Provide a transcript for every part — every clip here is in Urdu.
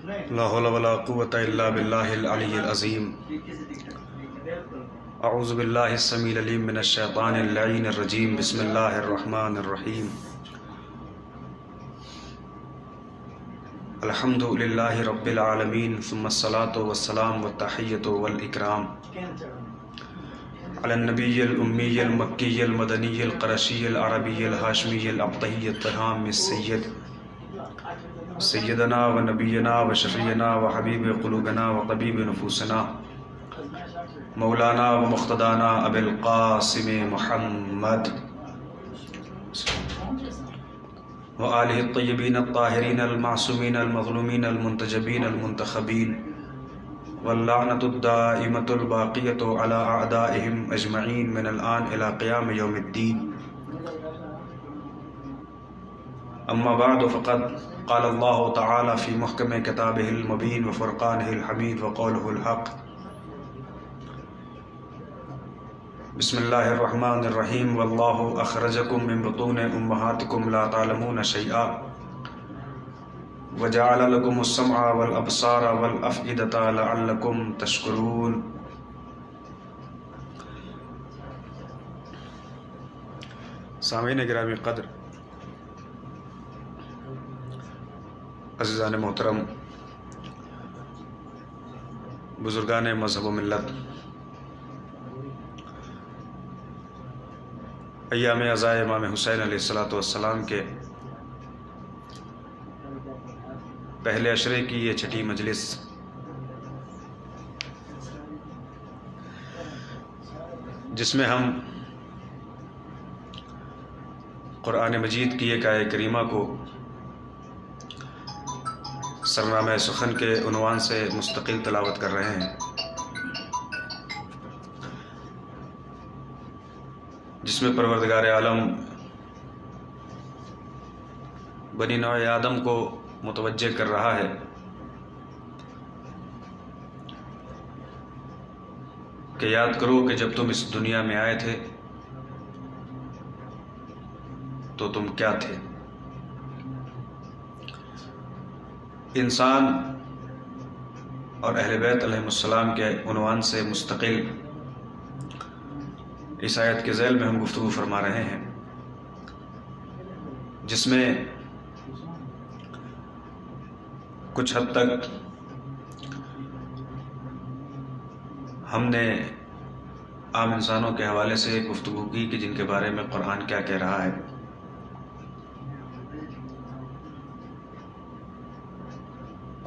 لا حول ولا قوة إلا بالله العلي العظيم. اعوذ باللہ السمیع العلیم من الشیطان اللعین الرجیم. بسم اللہ الرحمن الرحیم. الحمد للہ رب العالمین ثم الصلاة والسلام والتحیۃ والاکرام علی النبی الامی المکی المدنی القرشی العربی الہاشمی العبدی الطہام السید سیدنا و نبینا و شفیعنا و حبیب قلوبنا و طبیب نفوسنا مولانا و مقتدانا ابی القاسم محمد و آلہ الطیبین الطاہرین المعصومین المظلومین المنتجبین المنتخبین واللعنۃ الدائمۃ الباقیۃ علی اعدائہم اجمعین من الآن الی قیام یوم الدین. اما بعد فقد قال اللہ تعالی فی محکم کتابہ المبین وفرقانہ الحمید وقولہ الحق. بسم اللہ الرحمن الرحیم. واللہ اخرجکم من بطون امہاتکم لا تعلمون شیئا وجعل لکم السمع والابصار والافئدۃ لعلکم تشکرون. سامعین گرامی قدر، عزیزان محترم، بزرگان مذہب و ملت، ایام عزائے امام حسین علیہ السلام کے پہلے عشرے کی یہ چھٹی مجلس جس میں ہم قرآن مجید کی ایک آیہ کریمہ کو سرنامہ سخن کے عنوان سے مستقل تلاوت کر رہے ہیں، جس میں پروردگار عالم بنی نوع آدم کو متوجہ کر رہا ہے کہ یاد کرو کہ جب تم اس دنیا میں آئے تھے تو تم کیا تھے. انسان اور اہل بیت علیہ السلام کے عنوان سے مستقل اس آیت کے ذیل میں ہم گفتگو فرما رہے ہیں، جس میں کچھ حد تک ہم نے عام انسانوں کے حوالے سے گفتگو کی کہ جن کے بارے میں قرآن کیا کہہ رہا ہے،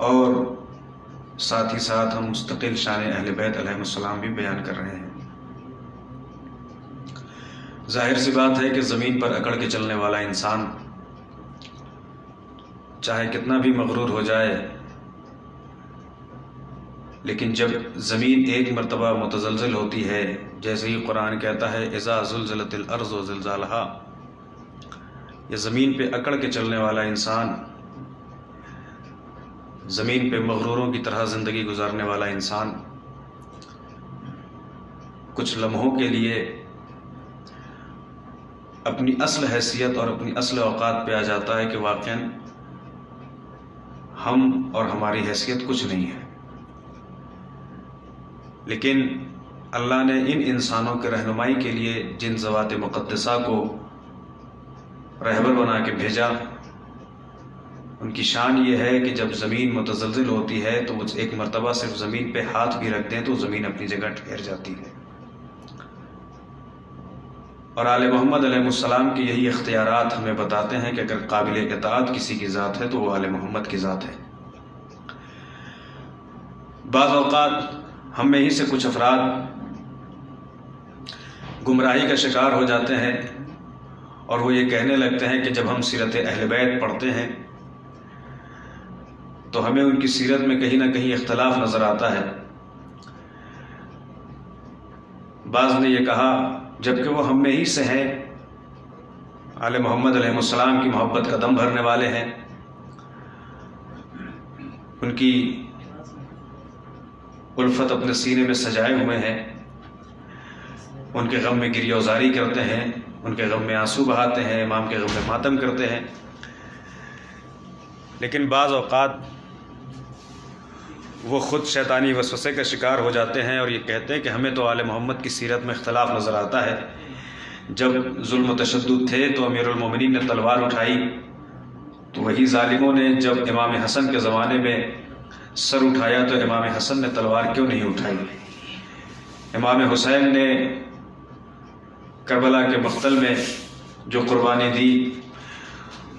اور ساتھ ہی ساتھ ہم مستقل شان اہل بیت علیہ السلام بھی بیان کر رہے ہیں. ظاہر سی بات ہے کہ زمین پر اکڑ کے چلنے والا انسان چاہے کتنا بھی مغرور ہو جائے، لیکن جب زمین ایک مرتبہ متزلزل ہوتی ہے، جیسے ہی قرآن کہتا ہے اذا زلزلت الارض زلزالہا، یہ زمین پہ اکڑ کے چلنے والا انسان، زمین پہ مغروروں کی طرح زندگی گزارنے والا انسان کچھ لمحوں کے لیے اپنی اصل حیثیت اور اپنی اصل اوقات پہ آ جاتا ہے کہ واقعاً ہم اور ہماری حیثیت کچھ نہیں ہے. لیکن اللہ نے ان انسانوں کے رہنمائی کے لیے جن ذوات مقدسہ کو رہبر بنا کے بھیجا، ان کی شان یہ ہے کہ جب زمین متزلزل ہوتی ہے تو وہ ایک مرتبہ صرف زمین پہ ہاتھ بھی رکھ دیں تو زمین اپنی جگہ ٹھہر جاتی ہے. اور آل محمد علیہ السلام کی یہی اختیارات ہمیں بتاتے ہیں کہ اگر قابل اطاعت کسی کی ذات ہے تو وہ آل محمد کی ذات ہے. بعض اوقات ہم میں ہی سے کچھ افراد گمراہی کا شکار ہو جاتے ہیں اور وہ یہ کہنے لگتے ہیں کہ جب ہم سیرت اہل بیت پڑھتے ہیں تو ہمیں ان کی سیرت میں کہیں نہ کہیں اختلاف نظر آتا ہے. بعض نے یہ کہا جبکہ وہ ہم میں ہی سے ہیں، آل محمد علیہ السلام کی محبت کا دم بھرنے والے ہیں، ان کی الفت اپنے سینے میں سجائے ہوئے ہیں، ان کے غم میں گریہ وزاری کرتے ہیں، ان کے غم میں آنسو بہاتے ہیں، امام کے غم میں ماتم کرتے ہیں. لیکن بعض اوقات وہ خود شیطانی وسوسے کا شکار ہو جاتے ہیں اور یہ کہتے ہیں کہ ہمیں تو آل محمد کی سیرت میں اختلاف نظر آتا ہے۔ جب ظلم و تشدد تھے تو امیر المومنین نے تلوار اٹھائی، تو وہی ظالموں نے جب امام حسن کے زمانے میں سر اٹھایا تو امام حسن نے تلوار کیوں نہیں اٹھائی؟ امام حسین نے کربلا کے مقتل میں جو قربانی دی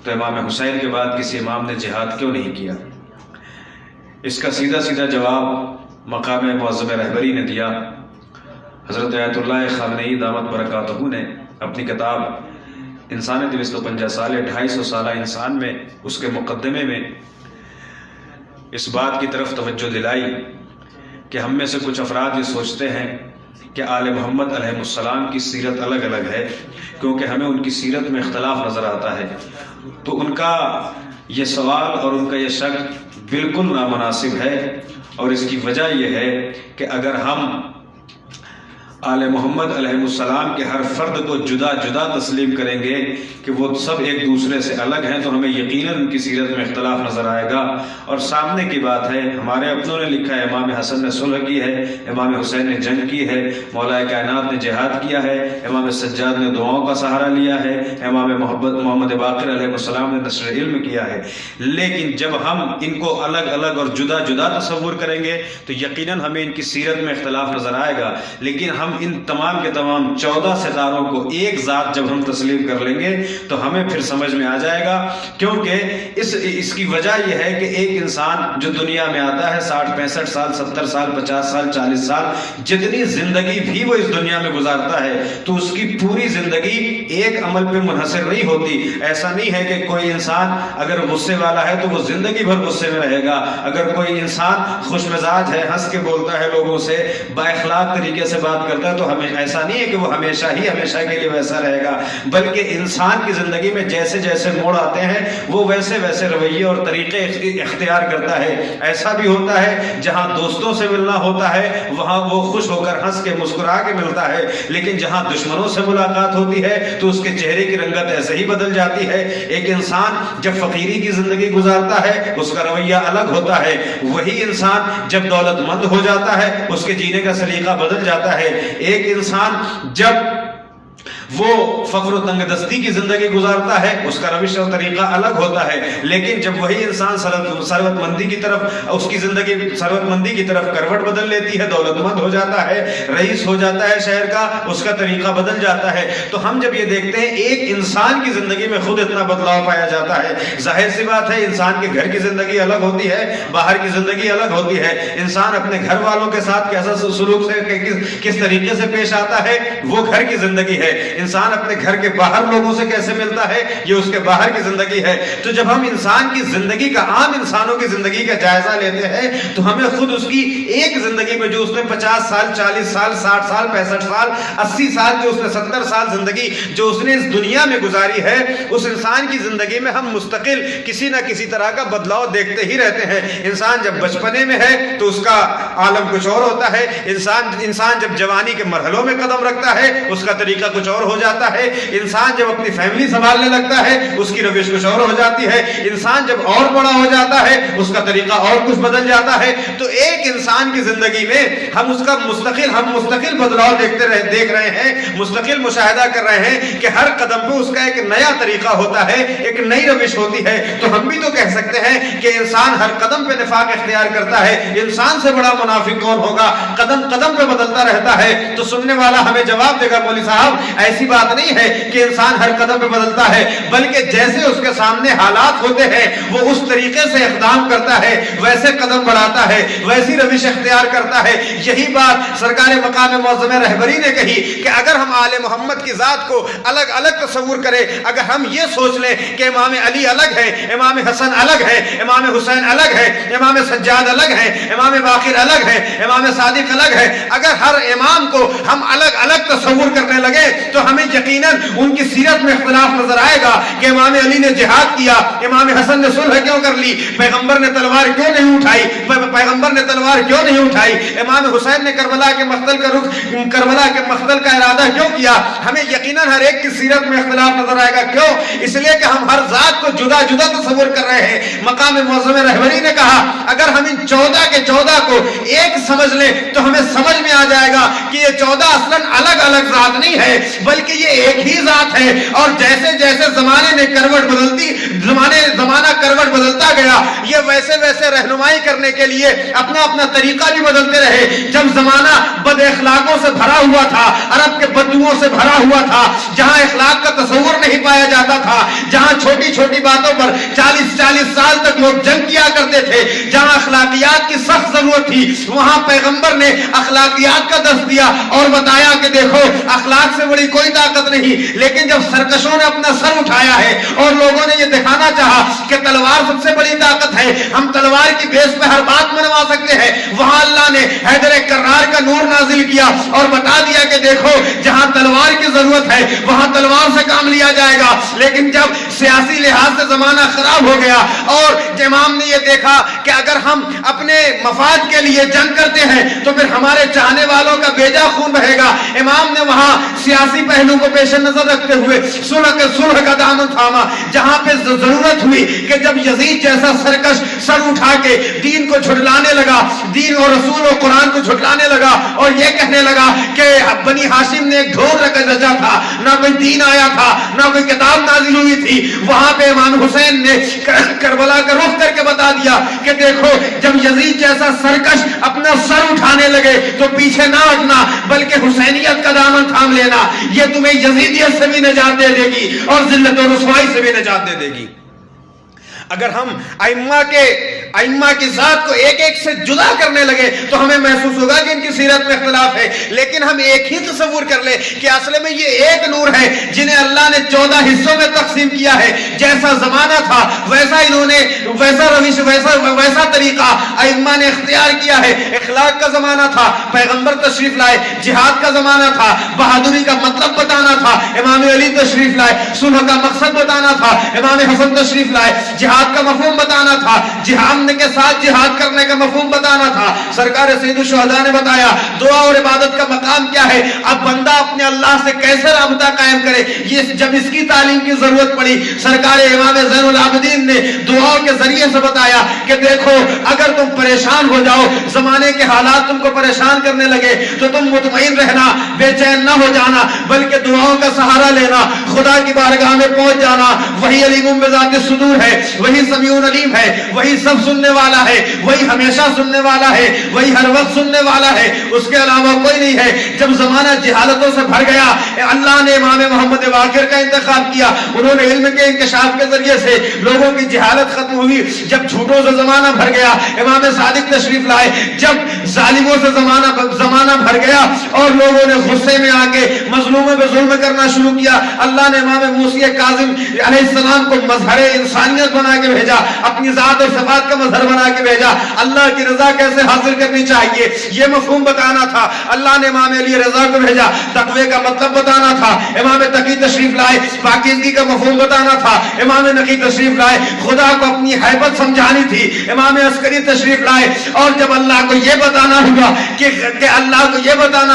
تو امام حسین کے بعد کسی امام نے جہاد کیوں نہیں کیا؟ اس کا سیدھا سیدھا جواب مقام معظم رہبری نے دیا۔ حضرت آیت اللہ خامنئی دامت برکاتہ نے اپنی کتاب انسان 250 سال 250 سالہ انسان میں اس کے مقدمے میں اس بات کی طرف توجہ دلائی کہ ہم میں سے کچھ افراد یہ سوچتے ہیں کہ آل محمد علیہ السلام کی سیرت الگ الگ ہے، کیونکہ ہمیں ان کی سیرت میں اختلاف نظر آتا ہے۔ تو ان کا یہ سوال اور ان کا یہ شک بالکل نامناسب ہے، اور اس کی وجہ یہ ہے کہ اگر ہم آل محمد علیہ السلام کے ہر فرد کو جدا جدا تسلیم کریں گے کہ وہ سب ایک دوسرے سے الگ ہیں، تو ہمیں یقیناً ان کی سیرت میں اختلاف نظر آئے گا۔ اور سامنے کی بات ہے، ہمارے اپنوں نے لکھا ہے امام حسن نے صلح کی ہے، امام حسین نے جنگ کی ہے، مولا کائنات نے جہاد کیا ہے، امام سجاد نے دعاؤں کا سہارا لیا ہے، امام محمد باقر علیہ السلام نے نشر علم کیا ہے۔ لیکن جب ہم ان کو الگ الگ اور جدا جدا تصور کریں گے تو یقیناً ہمیں ان کی سیرت میں اختلاف نظر آئے گا، لیکن ہم ان تمام کے تمام 14 ستاروں کو ایک ذات جب ہم تسلیم کر لیں گے تو ہمیں پھر سمجھ میں آ جائے گا۔ کیونکہ اس کی وجہ یہ ہے کہ ایک انسان جو دنیا میں آتا ہے 60 65 سال 70 سال 50 سال 40 سال جتنی زندگی بھی وہ اس دنیا میں گزارتا ہے تو اس کی پوری زندگی ایک عمل پہ منحصر نہیں ہوتی۔ ایسا نہیں ہے کہ کوئی انسان اگر غصے والا ہے تو وہ زندگی بھر غصے میں رہے گا، اگر کوئی انسان خوش مزاج ہے، ہنس کے بولتا ہے لوگوں سے، با اخلاق طریقے سے بات کرتا ہے تو ایسا نہیں ہے کہ وہ ہمیشہ کے لیے ویسا رہے گا، بلکہ انسان کی زندگی میں جیسے جیسے موڑ آتے ہیں وہ ویسے ویسے رویے اور طریقے اختیار کرتا ہے۔ ایسا بھی ہوتا ہے جہاں دوستوں سے ملنا ہوتا ہے وہاں وہ خوش ہو کر ہنس کے مسکرا کے ملتا ہے، لیکن جہاں دشمنوں سے ملاقات ہوتی ہے تو اس کے چہرے کی رنگت ایسے ہی بدل جاتی ہے۔ ایک انسان جب فقیری کی زندگی گزارتا ہے اس کا رویہ الگ ہوتا ہے، وہی انسان جب دولت مند ہو جاتا ہے اس کے جینے کا سلیقہ بدل جاتا ہے۔ ایک انسان جب وہ فقر و تنگ دستی کی زندگی گزارتا ہے اس کا روش اور طریقہ الگ ہوتا ہے، لیکن جب وہی انسان ثروت مندی کی طرف اس کی زندگی ثروت مندی کی طرف کروٹ بدل لیتی ہے، دولت مند ہو جاتا ہے، رئیس ہو جاتا ہے شہر کا، اس کا طریقہ بدل جاتا ہے۔ تو ہم جب یہ دیکھتے ہیں ایک انسان کی زندگی میں خود اتنا بدلاؤ پایا جاتا ہے، ظاہر سی بات ہے انسان کے گھر کی زندگی الگ ہوتی ہے، باہر کی زندگی الگ ہوتی ہے۔ انسان اپنے گھر والوں کے ساتھ کیسا سلوک سے کس طریقے سے پیش آتا ہے وہ گھر کی زندگی ہے، انسان اپنے گھر کے باہر لوگوں سے کیسے ملتا ہے یہ اس کے باہر کی زندگی ہے۔ تو جب ہم انسان کی زندگی کا عام انسانوں کی زندگی کا جائزہ لیتے ہیں تو ہمیں خود اس کی ایک زندگی میں جو اس نے 50 سال 40 سال 60 سال 65 سال 80 سال جو اس نے 70 سال زندگی جو اس نے اس دنیا میں گزاری ہے اس انسان کی زندگی میں ہم مستقل کسی نہ کسی طرح کا بدلاؤ دیکھتے ہی رہتے ہیں۔ انسان جب بچپنے میں ہے تو اس کا عالم کچھ اور ہوتا ہے، انسان جب جوانی کے مرحلوں میں قدم رکھتا ہے اس کا طریقہ کچھ اور ہو جاتا ہے، انسان جب اپنی فیملی سنبھالنے لگتا ہے اس کی روش کچھ اور ہو جاتی ہے، انسان جب اور بڑا ہو جاتا ہے اس کا طریقہ اور کچھ بدل جاتا ہے۔ تو ایک انسان کی زندگی میں ہم اس کا مستقل بدلاؤ دیکھ رہے ہیں، مستقل مشاہدہ کر رہے ہیں کہ ہر قدم پہ اس کا ایک نیا طریقہ ہوتا ہے، ایک نئی روش ہوتی ہے۔ تو ہم بھی تو کہہ سکتے ہیں کہ انسان ہر قدم پہ نفاق اختیار کرتا ہے، انسان سے بڑا منافق کون ہوگا؟ قدم قدم پہ بدلتا رہتا ہے۔ تو سننے والا ہمیں جواب دے گا مولوی صاحب ایسی بات نہیں ہے کہ انسان ہر قدم پہ بدلتا ہے، بلکہ جیسے اس کے سامنے حالات ہوتے ہیں وہ اس طریقے سے اقدام کرتا ہے، ویسے قدم بڑھاتا ہے، ویسی روش اختیار کرتا ہے۔ یہی بات سرکار مقام معظم رہبری نے کہی کہ اگر ہم آل محمد کی ذات کو الگ الگ تصور کریں، اگر ہم یہ سوچ لیں کہ امام علی الگ ہے، امام حسن الگ ہے، امام حسین الگ ہے، امام سجاد الگ ہے، امام باقر الگ ہے، امام صادق الگ ہے، اگر ہر امام کو ہم الگ الگ تصور کرنے لگے تو ہمیں یقیناً ان کی سیرت میں اختلاف نظر آئے گا کہ امام علی نے جہاد کیا، امام حسن نے صلح کیوں کر لی، پیغمبر نے تلوار کیوں نہیں اٹھائی، پیغمبر نے تلوار کیوں نہیں اٹھائی، امام حسین نے کربلا کے مقتل کا ارادہ کیوں کیا. ہمیں یقیناً ہر ایک کی سیرت میں اختلاف نظر آئے گا. کیوں؟ اس لیے کہ ہم ہر ذات کو جدا جدا تصور کر رہے ہیں. مقام معظم رہبری نے کہا اگر ہم ان 14 کے 14 کو ایک سمجھ لیں تو ہمیں سمجھ میں آ جائے گا کہ یہ 14 اصلاً الگ الگ ذات نہیں ہے بلکہ یہ ایک ہی ذات ہے. اور جیسے جیسے زمانہ کروٹ بدلتا گیا یہ ویسے ویسے رہنمائی کرنے کے لیے اپنا اپنا طریقہ بھی بدلتے رہے. جب زمانہ بد اخلاقوں سے بھرا ہوا تھا، عرب کے بدوؤں سے بھرا ہوا تھا، جہاں اخلاق کا تصور نہیں پایا جاتا تھا، جہاں چھوٹی چھوٹی باتوں پر 40 سال تک لوگ جنگ کیا کرتے تھے، جہاں اخلاقیات کی سخت ضرورت تھی، وہاں پیغمبر نے اخلاقیات کا درس دیا اور بتایا کہ دیکھو اخلاق سے بڑی کوئی طاقت نہیں. لیکن جب سرکشوں نے اپنا سر اٹھایا ہے اور لوگوں نے یہ دکھانا چاہا کہ تلوار سب سے بڑی طاقت ہے، ہم تلوار کی بیس پہ ہر بات منوا سکتے ہیں، وہاں اللہ نے حیدر کرار کا نور نازل کیا اور بتا دیا کہ دیکھو جہاں تلوار کی ضرورت ہے وہاں تلوار سے کام لیا جائے گا. لیکن جب سیاسی لحاظ سے زمانہ خراب ہو گیا اور امام نے یہ دیکھا کہ اگر ہم اپنے مفاد کے لیے جنگ کرتے ہیں تو پھر ہمارے چاہنے والوں کا بیجا خون بہے گا، امام نے وہاں سیاسی پہلو کو پیش نظر رکھتے ہوئے صلح کا دامن تھاما. جہاں پہ ضرورت ہوئی کہ جب یزید جیسا سرکش سر اٹھا کے دین کو جھٹلانے لگا، دین اور رسول و قرآن کو جھٹلانے لگا اور یہ کہنے لگا کہ بنی ہاشم نے ایک ڈھول رچا تھا، نہ کوئی دین آیا تھا، نہ کوئی کتاب نازل ہوئی تھی، وہاں پہ امام حسین نے کربلا کا رخ کر کے بتا دیا کہ دیکھو جب یزید جیسا سرکش اپنا سر اٹھانے لگے تو پیچھے نہ ہٹنا بلکہ حسینیت کا دامن تھام لینا، یہ تمہیں یزیدیت سے بھی نجات دے دے گی اور ذلت و رسوائی سے بھی نجات دے دے گی. اگر ہم ائمہ کی ذات کو ایک ایک سے جدا کرنے لگے تو ہمیں محسوس ہوگا کہ ان کی سیرت میں اختلاف ہے. لیکن ہم ایک ہی تصور کر لیں کہ اصل میں یہ ایک نور ہے جنہیں اللہ نے 14 حصوں میں تقسیم کیا ہے. جیسا زمانہ تھا ویسا انہوں نے ویسا طریقہ ائمہ نے اختیار کیا ہے. اخلاق کا زمانہ تھا، پیغمبر تشریف لائے. جہاد کا زمانہ تھا، بہادری کا مطلب بتانا تھا، امام علی تشریف لائے. صلح کا مقصد بتانا تھا، امام حسن تشریف لائے. جہاد کا مفہوم بتانا تھا، جہاد کے ساتھ جہاد کرنے کا مفہوم بتانا تھا. سرکار سید الشہداء نے بتایا دعا اور عبادت کا مقام کیا ہے. اب بندہ اپنے اللہ سے کیسے رابطہ قائم کرے، یہ جب اس کی تعلیم کی ضرورت پڑی سرکار امام زین العابدین نے دعاؤں کے ذریعے سے بتایا کہ دیکھو اگر تم پریشان ہو جاؤ، زمانے کے حالات تم کو پریشان کرنے لگے تو تم مطمئن رہنا، بے چین نہ ہو جانا بلکہ دعاؤں کا سہارا لینا، خدا کی بارگاہ میں پہنچ جانا. وہی علیم بذات الصدور ہے، وہی سمیع علیم ہے، وہی سب سننے والا ہے، وہی ہمیشہ سننے والا ہے، وہی ہر وقت سننے والا ہے، اس کے علاوہ کوئی نہیں ہے. جب زمانہ جہالتوں سے بھر گیا اللہ نے امام محمد باقر کا انتخاب کیا. انہوں نے علم کے انکشاف کے ذریعے سے لوگوں کی جہالت ختم ہوئی. جب جھوٹوں سے زمانہ بھر گیا امام صادق تشریف لائے. جب ظالموں سے زمانہ بھر گیا اور لوگوں نے غصے میں آ کے مظلوموں پہ ظلم کرنا شروع کیا، اللہ نے امام موسی کاظم علیہ السلام کو مظہر انسانیت بنا کے بھیجا، اپنی ذات اور صفات کا مظہر بنا کے بھیجا. اللہ کی رضا کیسے حاصل کرنی چاہیے یہ مفہوم بتانا تھا. اللہ نے امام علی رضا کو بھیجا، تقوی کا مطلب بتانا تھا. امام تقی تشریف لائے، پاکیزگی کا مفہوم بتانا تھا. امام نقی تشریف لائے، خدا کو اپنی حیبت سمجھانی تھی. امام عسکری تشریف لائے اور جب اللہ کو یہ بتانا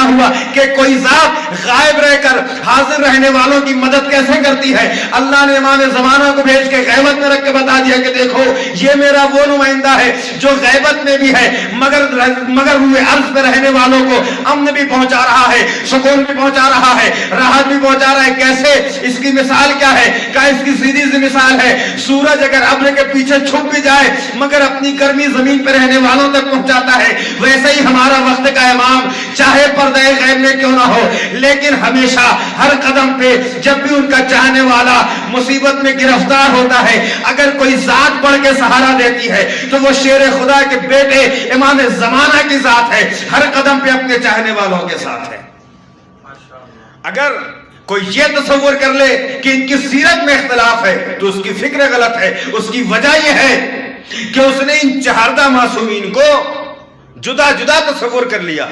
ہوا کہ کوئی ذات غائب رہ کر حاضر رہنے والوں کی مدد کیسے کرتی ہے، اللہ نے امام زمانہ کو بھیج کے غیبت میں رکھ کے بتا دیا کہ دیکھو یہ میرا وہ نمائندہ ہے جو غیبت میں بھی ہے مگر ہوئے عرض پہ رہنے والوں کو امن بھی پہنچا رہا ہے، سکون بھی پہنچا رہا ہے، راحت بھی پہنچا رہا ہے. کیسے؟ اس کی مثال کیا ہے؟ کیا اس کی سیدھی سی مثال ہے سورج اگر ابر کے پیچھے چھپ بھی جائے مگر اپنی گرمی زمین پہ رہنے والوں تک پہنچاتا ہے. ویسے ہی ہمارا وقت کا امام چاہے پردہ غیب میں کیوں نہ ہو لیکن ہمیشہ ہر قدم پہ جب بھی ان کا چاہنے والا مصیبت میں گرفتار ہوتا ہے اگر کوئی ذات بڑھ کے سہارا دیتی ہے تو وہ شیر خدا کے بیٹے امام زمانہ کی ذات ہے، ہر قدم پہ اپنے چاہنے والوں کے ساتھ ہے. اگر کوئی یہ تصور کر لے کہ ان کی سیرت میں اختلاف ہے تو اس کی فکر غلط ہے. اس کی وجہ یہ ہے کہ اس نے ان چہاردہ معصومین کو جدا جدا تصور کر لیا.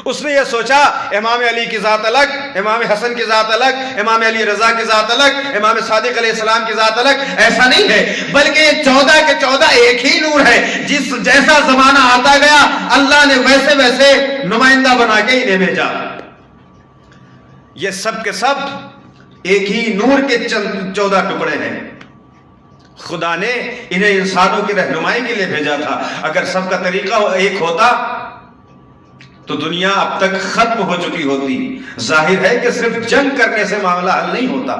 اس نے یہ سوچا امام علی کی ذات الگ، امام حسن کی ذات الگ، امام علی رضا کی ذات الگ، امام صادق علیہ السلام کی ذات الگ، ایسا نہیں ہے، بلکہ یہ 14 کے 14 ایک ہی نور ہے۔ جس جیسا زمانہ آتا گیا اللہ نے ویسے ویسے نمائندہ بنا کے انہیں بھیجا۔ یہ سب کے سب ایک ہی نور کے 14 ٹکڑے ہیں۔ خدا نے انہیں انسانوں کی رہنمائی کے لیے بھیجا تھا۔ اگر سب کا طریقہ ایک ہوتا تو دنیا اب تک ختم ہو چکی ہوتی۔ ظاہر ہے کہ صرف جنگ کرنے سے معاملہ حل نہیں ہوتا،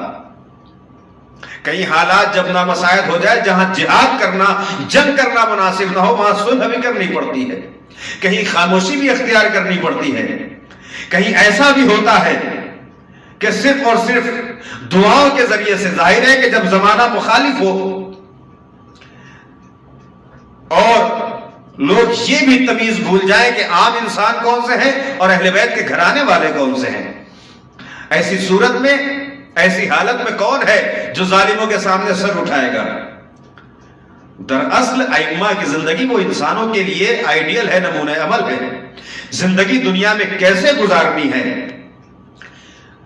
کئی حالات جب نامساعد ہو جائے، جہاں جہاد کرنا، جنگ کرنا مناسب نہ ہو، وہاں صلح بھی کرنی پڑتی ہے، کہیں خاموشی بھی اختیار کرنی پڑتی ہے، کہیں ایسا بھی ہوتا ہے کہ صرف اور صرف دعاؤں کے ذریعے سے۔ ظاہر ہے کہ جب زمانہ مخالف ہو اور لوگ یہ بھی تمیز بھول جائیں کہ عام انسان کون سے ہیں اور اہل بیت کے گھرانے والے کون سے ہیں، ایسی صورت میں، ایسی حالت میں کون ہے جو ظالموں کے سامنے سر اٹھائے گا؟ دراصل ائمہ کی زندگی وہ انسانوں کے لیے آئیڈیل ہے، نمونہ عمل ہے۔ زندگی دنیا میں کیسے گزارنی ہے،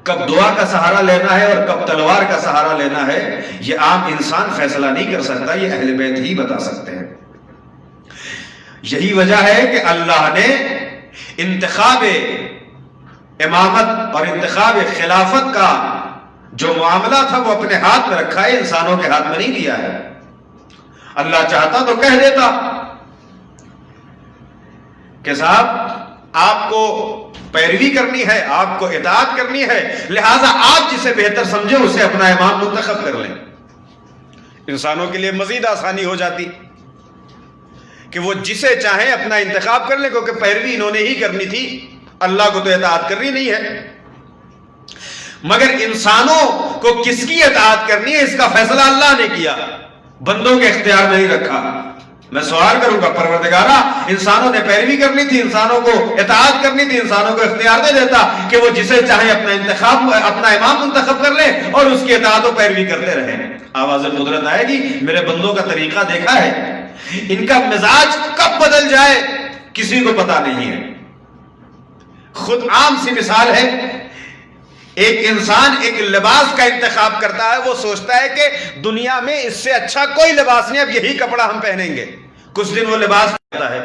کب دعا کا سہارا لینا ہے اور کب تلوار کا سہارا لینا ہے، یہ عام انسان فیصلہ نہیں کر سکتا، یہ اہل بیت ہی بتا سکتے ہیں۔ یہی وجہ ہے کہ اللہ نے انتخاب امامت اور انتخاب خلافت کا جو معاملہ تھا وہ اپنے ہاتھ میں رکھا ہے، انسانوں کے ہاتھ میں نہیں دیا ہے۔ اللہ چاہتا تو کہہ دیتا کہ صاحب آپ کو پیروی کرنی ہے، آپ کو اطاعت کرنی ہے، لہذا آپ جسے بہتر سمجھیں اسے اپنا امام منتخب کر لیں۔ انسانوں کے لیے مزید آسانی ہو جاتی کہ وہ جسے چاہیں اپنا انتخاب کر لیں، کیونکہ پیروی انہوں نے ہی کرنی تھی، اللہ کو تو اطاعت کرنی نہیں ہے۔ مگر انسانوں کو کس کی اطاعت کرنی ہے اس کا فیصلہ اللہ نے کیا، بندوں کے اختیار میں نہیں رکھا۔ میں سوال کروں گا، پروردگارا انسانوں نے پیروی کرنی تھی، انسانوں کو اطاعت کرنی تھی، انسانوں کو اختیار دے دیتا کہ وہ جسے چاہے اپنا انتخاب، اپنا امام منتخب کر لیں اور اس کی اطاعت و پیروی کرتے رہیں۔ آواز قدرت آئے گی، میرے بندوں کا طریقہ دیکھا ہے، ان کا مزاج کب بدل جائے کسی کو پتا نہیں ہے۔ خود عام سی مثال ہے، ایک انسان ایک لباس کا انتخاب کرتا ہے، وہ سوچتا ہے کہ دنیا میں اس سے اچھا کوئی لباس نہیں، اب یہی کپڑا ہم پہنیں گے۔ کچھ دن وہ لباس پہنتا ہے،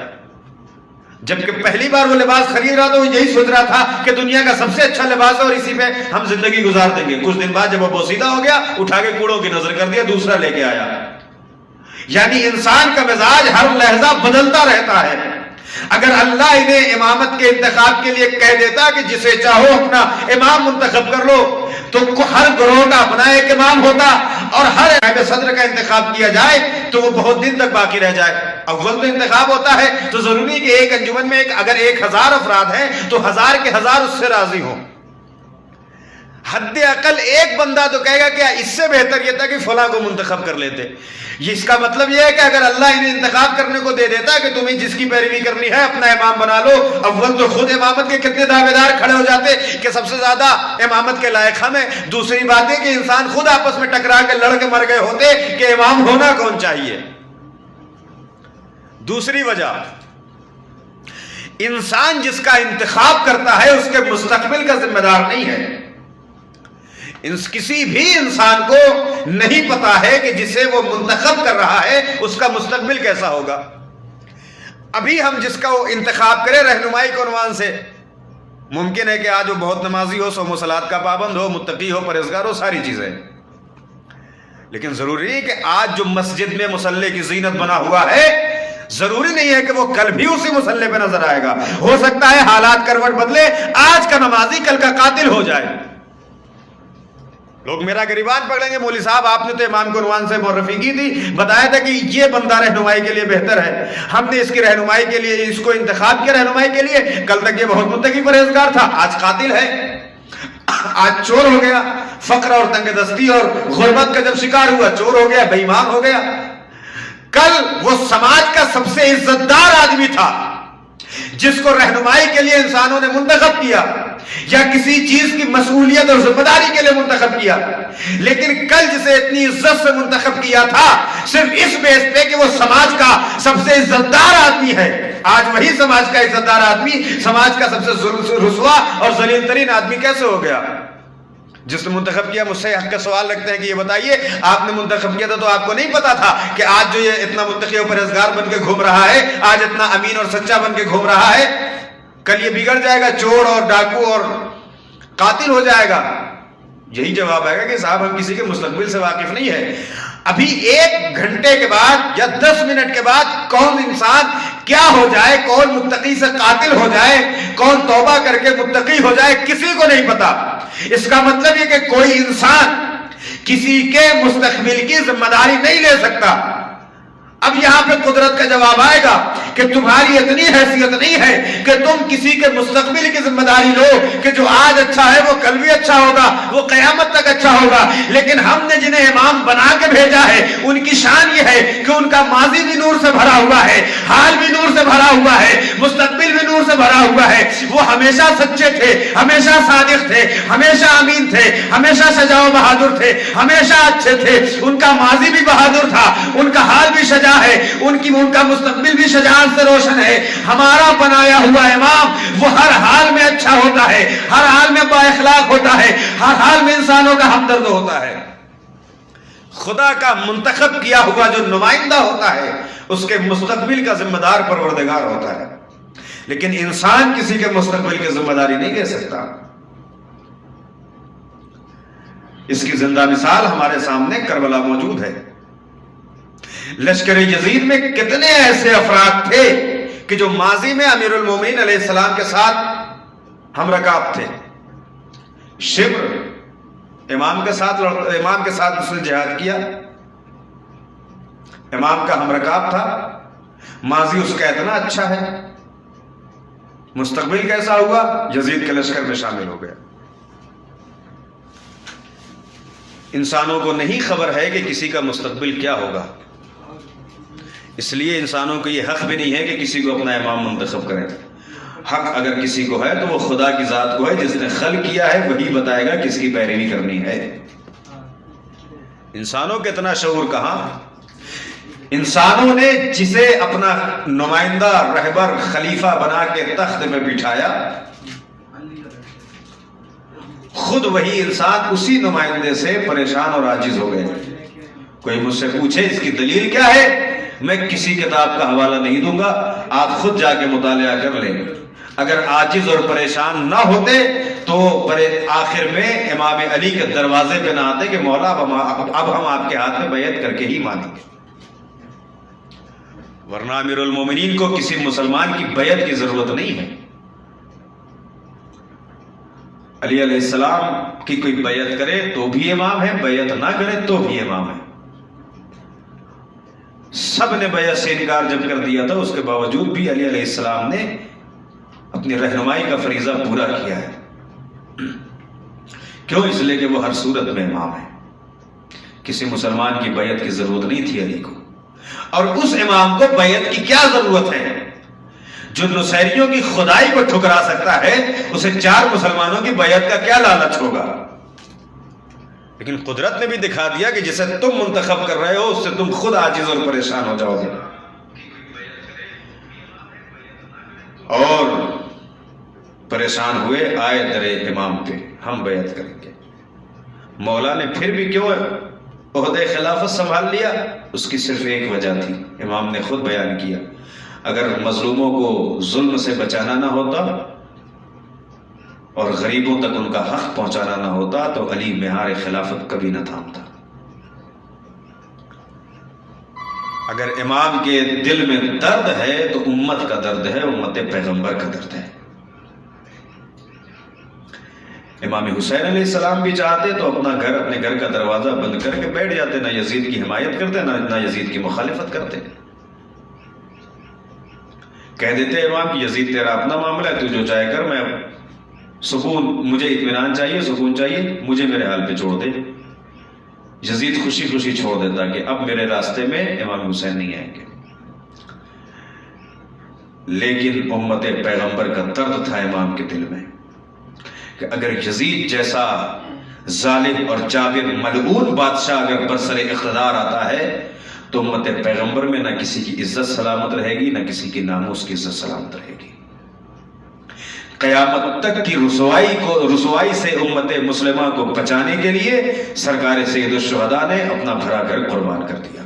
جبکہ پہلی بار وہ لباس خرید رہا تو وہ یہی سوچ رہا تھا کہ دنیا کا سب سے اچھا لباس ہے اور اسی پہ ہم زندگی گزار دیں گے۔ کچھ دن بعد جب وہ بوسیدہ ہو گیا، اٹھا کے کوڑوں کی نظر کر دیا، دوسرا لے کے آیا۔ یعنی انسان کا مزاج ہر لحظہ بدلتا رہتا ہے۔ اگر اللہ انہیں امامت کے انتخاب کے لیے کہہ دیتا کہ جسے چاہو اپنا امام منتخب کر لو، تو ہر گروہ کا اپنا ایک امام ہوتا، اور ہر نائب صدر کا انتخاب کیا جائے تو وہ بہت دن تک باقی رہ جائے۔ اول تو انتخاب ہوتا ہے تو ضروری کہ ایک انجمن میں اگر 1000 افراد ہیں تو 1000 کے 1000 اس سے راضی ہوں۔ حد اقل ایک بندہ تو کہے گا کہ اس سے بہتر یہ تھا کہ فلاں کو منتخب کر لیتے۔ اس کا مطلب یہ ہے کہ اگر اللہ انہیں انتخاب کرنے کو دے دیتا کہ تمہیں جس کی پیروی کرنی ہے اپنا امام بنا لو، اول تو خود امامت کے کتنے دعوے دار کھڑے ہو جاتے کہ سب سے زیادہ امامت کے لائق ہم ہیں۔ دوسری بات ہے کہ انسان خود آپس میں ٹکرا کے لڑ کے مر گئے ہوتے کہ امام ہونا کون چاہیے۔ دوسری وجہ، انسان جس کا انتخاب کرتا ہے اس کے مستقبل کا ذمہ دار نہیں ہے۔ کسی بھی انسان کو نہیں پتا ہے کہ جسے وہ منتخب کر رہا ہے اس کا مستقبل کیسا ہوگا۔ ابھی ہم جس کا انتخاب کریں رہنمائی کے عنوان سے، ممکن ہے کہ آج وہ بہت نمازی ہو، صوم و صلات کا پابند ہو، متقی ہو، پرہیزگار ہو، ساری چیزیں، لیکن ضروری ہے کہ آج جو مسجد میں مصلی کی زینت بنا ہوا ہے، ضروری نہیں ہے کہ وہ کل بھی اسی مصلی پہ نظر آئے گا۔ ہو سکتا ہے حالات کروٹ بدلے، آج کا نمازی کل کا قاتل ہو جائے۔ لوگ میرا گریبان پکڑیں گے، مولوی صاحب آپ نے تو امام کے عنوان سے معرفی کی تھی، بتایا تھا کہ یہ بندہ رہنمائی کے لیے بہتر ہے، ہم نے اس کی رہنمائی کے لیے اس کو انتخاب کیا رہنمائی کے لیے، کل تک یہ بہت متقی پرہیزگار تھا، آج قاتل ہے، آج چور ہو گیا، فقر اور تنگ دستی اور غربت کا جب شکار ہوا چور ہو گیا، بے ایمان ہو گیا۔ کل وہ سماج کا سب سے عزت دار آدمی تھا جس کو رہنمائی کے لیے انسانوں نے منتخب کیا یا کسی چیز کی مسئولیت اور ذمہ داری کے لیے منتخب کیا، لیکن کل جسے اتنی عزت سے منتخب کیا تھا صرف اس بیس پہ کہ وہ سماج کا سب سے عزت دار آدمی ہے، آج وہی سماج کا عزت دار آدمی سماج کا سب سے رسوا اور ذلیل ترین آدمی کیسے ہو گیا؟ جس نے منتخب کیا مجھ سے حق کا سوال رکھتے ہیں کہ یہ بتائیے آپ نے منتخب کیا تھا تو آپ کو نہیں پتا تھا کہ آج جو یہ اتنا متقی و پرہیزگار بن کے گھوم رہا ہے، آج اتنا امین اور سچا بن کے گھوم رہا ہے، کل یہ بگڑ جائے گا، چور اور ڈاکو اور قاتل ہو جائے گا؟ یہی جواب آئے گا کہ صاحب ہم کسی کے مستقبل سے واقف نہیں ہے. ابھی 1 گھنٹے کے بعد یا 10 منٹ کے بعد کون انسان کیا ہو جائے، کون متقی سے قاتل ہو جائے، کون توبہ کر کے متقی ہو جائے، کسی کو نہیں پتا. اس کا مطلب یہ کہ کوئی انسان کسی کے مستقبل کی ذمہ داری نہیں لے سکتا. اب یہاں پہ قدرت کا جواب آئے گا کہ تمہاری اتنی حیثیت نہیں ہے کہ تم کسی کے مستقبل کی ذمہ داری لو کہ جو آج اچھا ہے وہ کل بھی اچھا ہوگا، وہ قیامت تک اچھا ہوگا. لیکن ہم نے جنہیں امام بنا کے بھیجا ہے ان کی شان یہ ہے کہ ان کا ماضی بھی نور سے بھرا ہوا ہے، حال بھی نور سے بھرا ہوا ہے، مستقبل بھی نور سے بھرا ہوا ہے. وہ ہمیشہ سچے تھے، ہمیشہ صادق تھے، ہمیشہ امین تھے، ہمیشہ شجاع و بہادر تھے، ہمیشہ اچھے تھے. ان کا ماضی بھی بہادر تھا، ان کا حال بھی شجاع ہے، ان کا مستقبل بھی شجاعت سے روشن ہے. ہمارا بنایا ہوا امام وہ ہر حال میں اچھا ہوتا ہے، ہر حال میں با اخلاق ہوتا ہے، ہر حال میں انسانوں کا ہمدرد ہوتا ہے. خدا کا منتخب کیا ہوا جو نمائندہ ہوتا ہے اس کے مستقبل کا ذمہ دار پروردگار ہوتا ہے. لیکن انسان کسی کے مستقبل کی ذمہ داری نہیں لے سکتا. اس کی زندہ مثال ہمارے سامنے کربلا موجود ہے. لشکر یزید میں کتنے ایسے افراد تھے کہ جو ماضی میں امیر المومنین علیہ السلام کے ساتھ ہم رکاب تھے. شبر امام کے ساتھ اس نے جہاد کیا، امام کا ہم رکاب تھا، ماضی اس کا اتنا اچھا ہے، مستقبل کیسا ہوا؟ یزید کے لشکر میں شامل ہو گیا. انسانوں کو نہیں خبر ہے کہ کسی کا مستقبل کیا ہوگا، اس لیے انسانوں کو یہ حق بھی نہیں ہے کہ کسی کو اپنا امام منتخب کریں. حق اگر کسی کو ہے تو وہ خدا کی ذات کو ہے، جس نے خلق کیا ہے وہی بتائے گا کس کی پیروی کرنی ہے. انسانوں کے اتنا شعور کہاں؟ انسانوں نے جسے اپنا نمائندہ، رہبر، خلیفہ بنا کے تخت میں بٹھایا، خود وہی انسان اسی نمائندے سے پریشان اور عاجز ہو گئے. کوئی مجھ سے پوچھے اس کی دلیل کیا ہے، میں کسی کتاب کا حوالہ نہیں دوں گا، آپ خود جا کے مطالعہ کر لیں. اگر عاجز اور پریشان نہ ہوتے تو آخر میں امام علی کے دروازے پہ نہ آتے کہ مولا اب ہم آپ کے ہاتھ میں بیعت کر کے ہی مانیں گے. ورنہ امیر المومنین کو کسی مسلمان کی بیعت کی ضرورت نہیں ہے. علی علیہ السلام کی کوئی بیعت کرے تو بھی امام ہے، بیعت نہ کرے تو بھی امام ہے. سب نے بیعت سے انکار جب کر دیا تھا، اس کے باوجود بھی علی علیہ السلام نے اپنی رہنمائی کا فریضہ پورا کیا ہے. کیوں؟ اس لیے کہ وہ ہر صورت میں امام ہے. کسی مسلمان کی بیعت کی ضرورت نہیں تھی علی کو. اور اس امام کو بیعت کی کیا ضرورت ہے؟ جو نصیریوں کی خدائی کو ٹھکرا سکتا ہے اسے 4 مسلمانوں کی بیعت کا کیا لالچ ہوگا؟ لیکن قدرت نے بھی دکھا دیا کہ جسے تم منتخب کر رہے ہو اس سے تم خود عاجز اور پریشان ہو جاؤ گے. اور پریشان ہوئے، آئے درے امام پہ، ہم بیعت کریں گے. مولا نے پھر بھی کیوں عہدے خلافت سنبھال لیا؟ اس کی صرف ایک وجہ تھی، امام نے خود بیان کیا. اگر مظلوموں کو ظلم سے بچانا نہ ہوتا اور غریبوں تک ان کا حق پہنچانا نہ ہوتا تو علی مہار خلافت کبھی نہ تھامتا. اگر امام کے دل میں درد ہے تو امت کا درد ہے، امت پیغمبر کا درد ہے. امام حسین علیہ السلام بھی چاہتے تو اپنے گھر کا دروازہ بند کر کے بیٹھ جاتے، نہ یزید کی حمایت کرتے نہ یزید کی مخالفت کرتے. کہہ دیتے امام کہ یزید تیرا اپنا معاملہ ہے، تو جو چاہے کر، میں سکون، مجھے اطمینان چاہیے، سکون چاہیے، مجھے میرے حال پہ چھوڑ دے. یزید خوشی خوشی چھوڑ دیتا کہ اب میرے راستے میں امام حسین نہیں آئیں گے. لیکن امت پیغمبر کا درد تھا امام کے دل میں کہ اگر یزید جیسا ظالم اور جابر ملعون بادشاہ اگر برسر اقتدار آتا ہے تو امت پیغمبر میں نہ کسی کی عزت سلامت رہے گی، نہ کسی کی ناموس کی عزت سلامت رہے گی۔ قیامت تک کی رسوائی سے امت مسلمہ کو بچانے کے لیے سرکار سید الشہداء نے اپنا بھرا گھر قربان کر دیا۔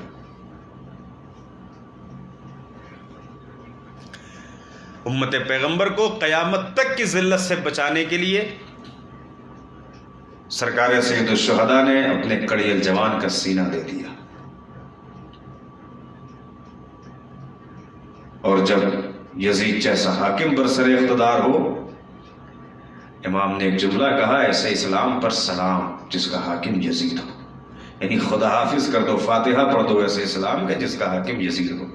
امت پیغمبر کو قیامت تک کی ذلت سے بچانے کے لیے سرکار سید الشہداء نے اپنے کڑیل جوان کا سینہ دے دیا۔ اور جب یزید جیسا حاکم برسر اقتدار ہو، امام نے ایک جملہ کہا، ایسے اسلام پر سلام جس کا حاکم یزید ہو، یعنی خدا حافظ کر دو، فاتحہ پڑھ دو ایسے اسلام کا جس کا حاکم یزید ہو۔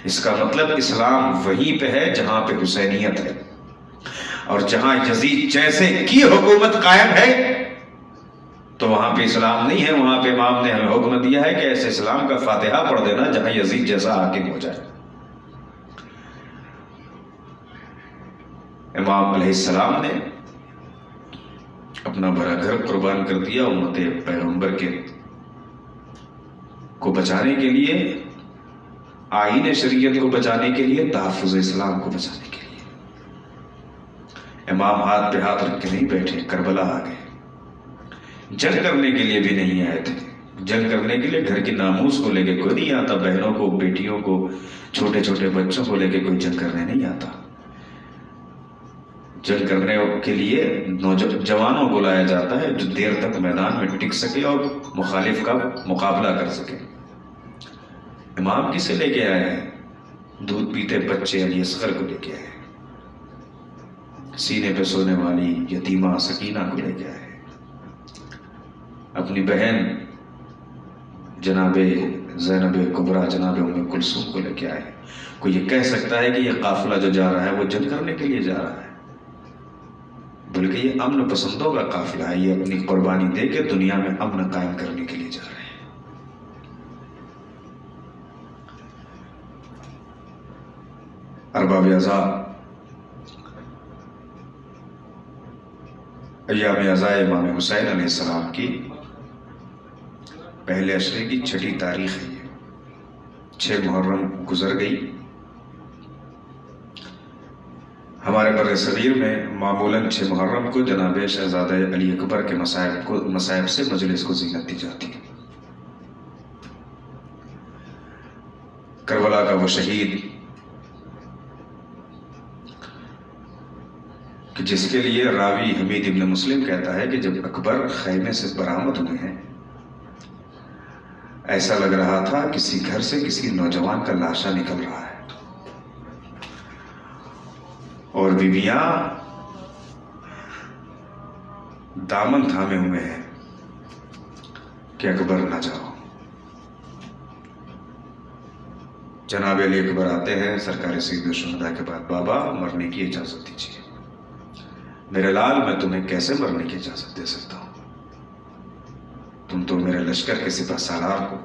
اس کا مطلب اسلام وہیں پہ ہے جہاں پہ حسینیت ہے، اور جہاں یزید جیسے کی حکومت قائم ہے تو وہاں پہ اسلام نہیں ہے۔ وہاں پہ امام نے ہمیں حکم دیا ہے کہ ایسے اسلام کا فاتحہ پڑھ دینا جہاں یزید جیسا حاکم ہو جائے۔ امام علیہ السلام نے اپنا بھرا گھر قربان کر دیا امت پیغمبر کو بچانے کے لیے، آئین شریعت کو بچانے کے لیے، تحفظ اسلام کو بچانے کے لیے۔ امام ہاتھ پہ ہاتھ رکھ کے نہیں بیٹھے، کربلا آ گئے۔ جنگ کرنے کے لیے بھی نہیں آئے تھے، جنگ کرنے کے لیے گھر کی ناموس کو لے کے کوئی نہیں آتا، بہنوں کو، بیٹیوں کو، چھوٹے چھوٹے بچوں کو لے کے کوئی جنگ کرنے نہیں آتا۔ جنگ کرنے کے لیے نوجوانوں کو لایا جاتا ہے جو دیر تک میدان میں ٹک سکے اور مخالف کا مقابلہ کر سکے۔ امام کسے لے کے آئے ہیں؟ دودھ پیتے بچے علی اصغر کو لے کے آئے، سینے پہ سونے والی یتیمہ سکینہ کو لے کے آئے، اپنی بہن جناب زینب کبریٰ جناب ام کلثوم کو لے کے آئے۔ کوئی یہ کہہ سکتا ہے کہ یہ قافلہ جو جا رہا ہے وہ جنگ کرنے کے لیے جا رہا ہے؟ بلکہ یہ امن پسندوں کا قافلہ ہے، یہ اپنی قربانی دے کے دنیا میں امن قائم کرنے کے لیے جا رہے ہیں۔ ارباب عزا ایام عزا امام حسین علیہ السلام کی پہلے عشرے کی 6 تاریخ ہے۔ یہ 6 محرم گزر گئی۔ ہمارے بر صغیر میں معمولاً 6 محرم کو جناب شہزادہ علی اکبر کے مصائب سے مجلس کو زینت دی جاتی ہے۔ کربلا کا وہ شہید کہ جس کے لیے راوی حمید ابن مسلم کہتا ہے کہ جب اکبر خیمے سے برآمد ہوئے ہیں، ایسا لگ رہا تھا کسی گھر سے کسی نوجوان کا لاشا نکل رہا ہے، اور بیویاں دامن تھامے ہوئے ہیں کہ اکبر نہ جاؤ۔ جناب علی اکبر آتے ہیں سرکار سید الشہداء کے بعد، بابا مرنے کی اجازت دیجیے۔ میرے لال، میں تمہیں کیسے مرنے کی اجازت دے سکتا ہوں؟ تم تو میرے لشکر کے سپہ سالار ہو۔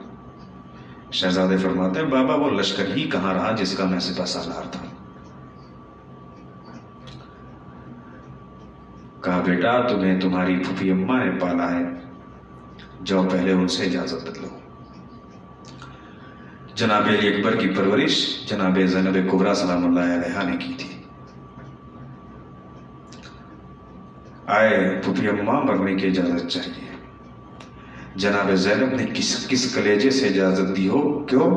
شہزادے فرماتے ہیں، بابا وہ لشکر ہی کہاں رہا جس کا میں سپہ سالار تھا۔ کہا، بیٹا تمہیں تمہاری پھوپھی اماں نے پالا ہے، جاؤ پہلے ان سے اجازت لو۔ جناب علی اکبر کی پرورش جناب زینب کبریٰ سلام اللہ علیہا نے کی تھی۔ آئے پھوپھی اماں، مرنے کی اجازت چاہیے۔ جناب زینب نے کس کلیجے سے اجازت دی ہو؟ کیوں؟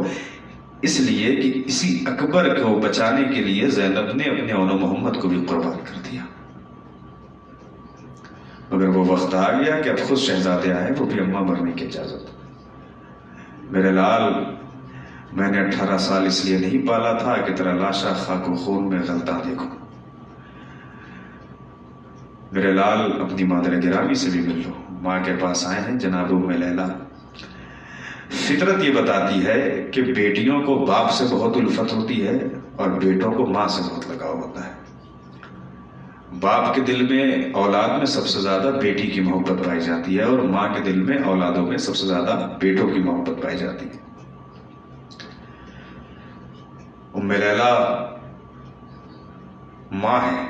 اس لیے کہ اسی اکبر کو بچانے کے لیے زینب نے اپنے اون محمد کو بھی قربان کر دیا۔ مگر وہ وقت آ گیا کہ اب خود شہزادے آئے، پھوپھی اماں مرنے کی اجازت۔ میرے لال، میں نے 18 سال اس لیے نہیں پالا تھا کہ تیرا لاشا خاک و خون میں غلطاں دیکھوں۔ میرے لال، اپنی مادر گرامی سے بھی مل لو۔ ماں کے پاس آئے ہیں جناب ام لیلہ۔ فطرت یہ بتاتی ہے کہ بیٹیوں کو باپ سے بہت الفت ہوتی ہے اور بیٹوں کو ماں سے بہت لگاؤ ہوتا ہے۔ باپ کے دل میں اولاد میں سب سے زیادہ بیٹی کی محبت پائی جاتی ہے، اور ماں کے دل میں اولادوں میں سب سے زیادہ بیٹوں کی محبت پائی جاتی ہے۔ ام لیلہ ماں ہے،